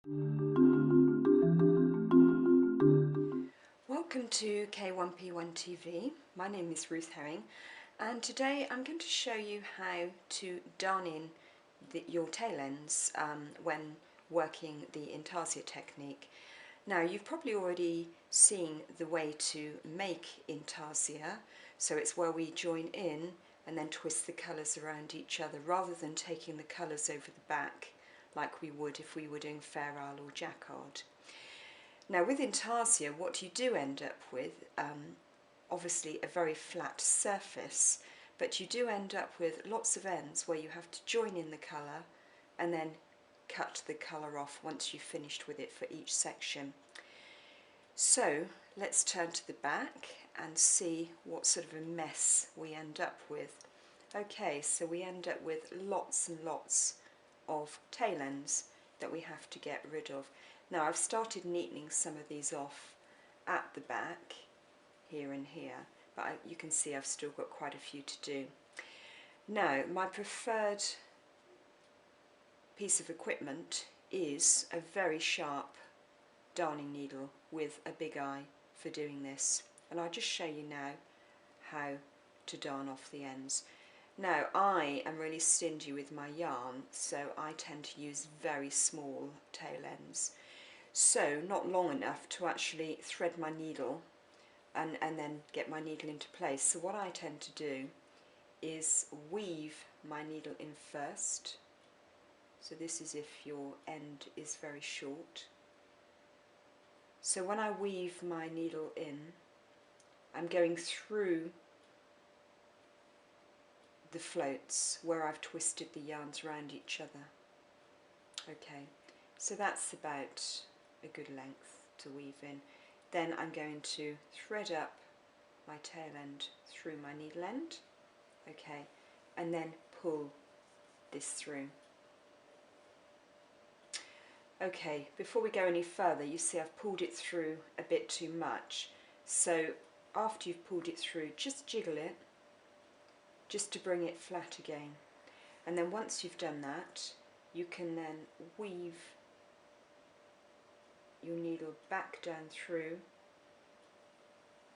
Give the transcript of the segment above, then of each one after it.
Welcome to K1P1 TV. My name is Ruth Herring, and today I'm going to show you how to darn in your tail ends when working the intarsia technique. Now, you've probably already seen the way to make intarsia, so it's where we join in and then twist the colours around each other rather than taking the colours over the back like we would if we were doing Fair Isle or Jacquard. Now with intarsia, what you do end up with, obviously a very flat surface, but you do end up with lots of ends where you have to join in the colour and then cut the colour off once you've finished with it for each section. So let's turn to the back and see what sort of a mess we end up with. Okay, so we end up with lots and lots of tail ends that we have to get rid of. Now I've started neatening some of these off at the back, here and here, but you can see I've still got quite a few to do. Now my preferred piece of equipment is a very sharp darning needle with a big eye for doing this, and I'll just show you now how to darn off the ends. Now I am really stingy with my yarn, so I tend to use very small tail ends. So not long enough to actually thread my needle and then get my needle into place. So what I tend to do is weave my needle in first. So this is if your end is very short. So when I weave my needle in, I'm going through the floats where I've twisted the yarns around each other. Okay, so that's about a good length to weave in. Then I'm going to thread up my tail end through my needle end, okay, and then pull this through. Okay, before we go any further, you see I've pulled it through a bit too much, so after you've pulled it through, just jiggle it just to bring it flat again, and then once you've done that, you can then weave your needle back down through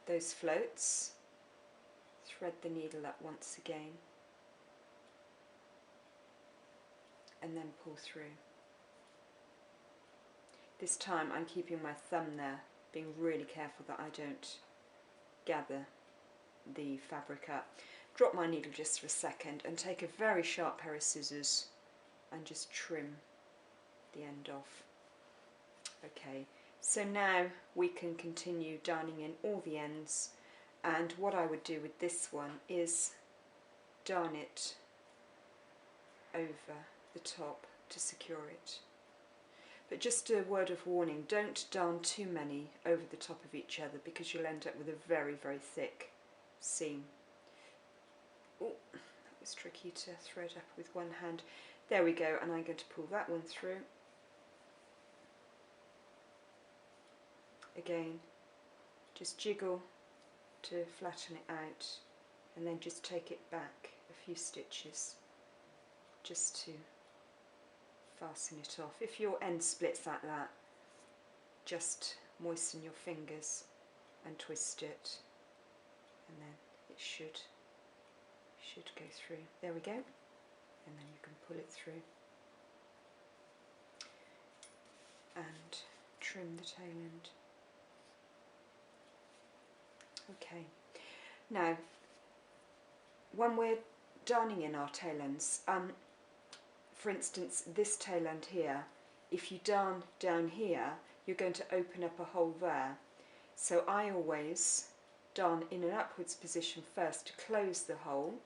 those floats, thread the needle up once again, and then pull through. This time I'm keeping my thumb there, being really careful that I don't gather the fabric up. Drop my needle just for a second and take a very sharp pair of scissors and just trim the end off. Okay, so now we can continue darning in all the ends, and what I would do with this one is darn it over the top to secure it. But just a word of warning, don't darn too many over the top of each other because you'll end up with a very, very thick seam. Oh, that was tricky to thread up with one hand. There we go, and I'm going to pull that one through. Again, just jiggle to flatten it out, and then just take it back a few stitches just to fasten it off. If your end splits like that, just moisten your fingers and twist it, and then it should go through. There we go, and then you can pull it through and trim the tail end. Okay, now when we're darning in our tail ends, for instance this tail end here, if you darn down here you're going to open up a hole there, so I always darn in an upwards position first to close the hole.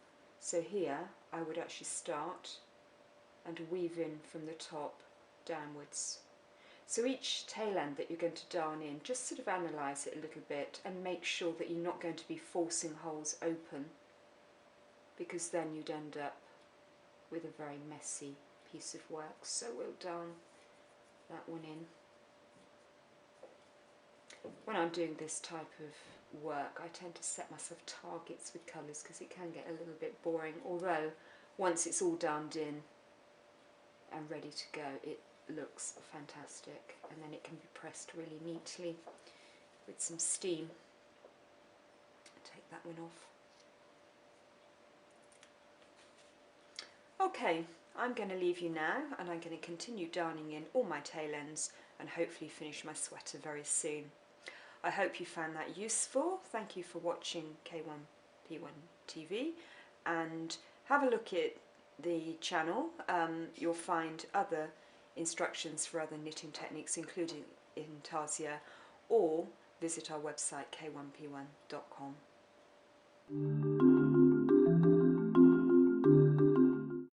So here I would actually start and weave in from the top downwards. So each tail end that you're going to darn in, just sort of analyse it a little bit and make sure that you're not going to be forcing holes open, because then you'd end up with a very messy piece of work. So we'll darn that one in. When I'm doing this type of work, I tend to set myself targets with colours because it can get a little bit boring, although once it's all darned in and ready to go, it looks fantastic, and then it can be pressed really neatly with some steam. Take that one off. Okay, I'm going to leave you now, and I'm going to continue darning in all my tail ends and hopefully finish my sweater very soon. I hope you found that useful. Thank you for watching K1P1 TV, and have a look at the channel. You'll find other instructions for other knitting techniques, including intarsia, or visit our website k1p1.com.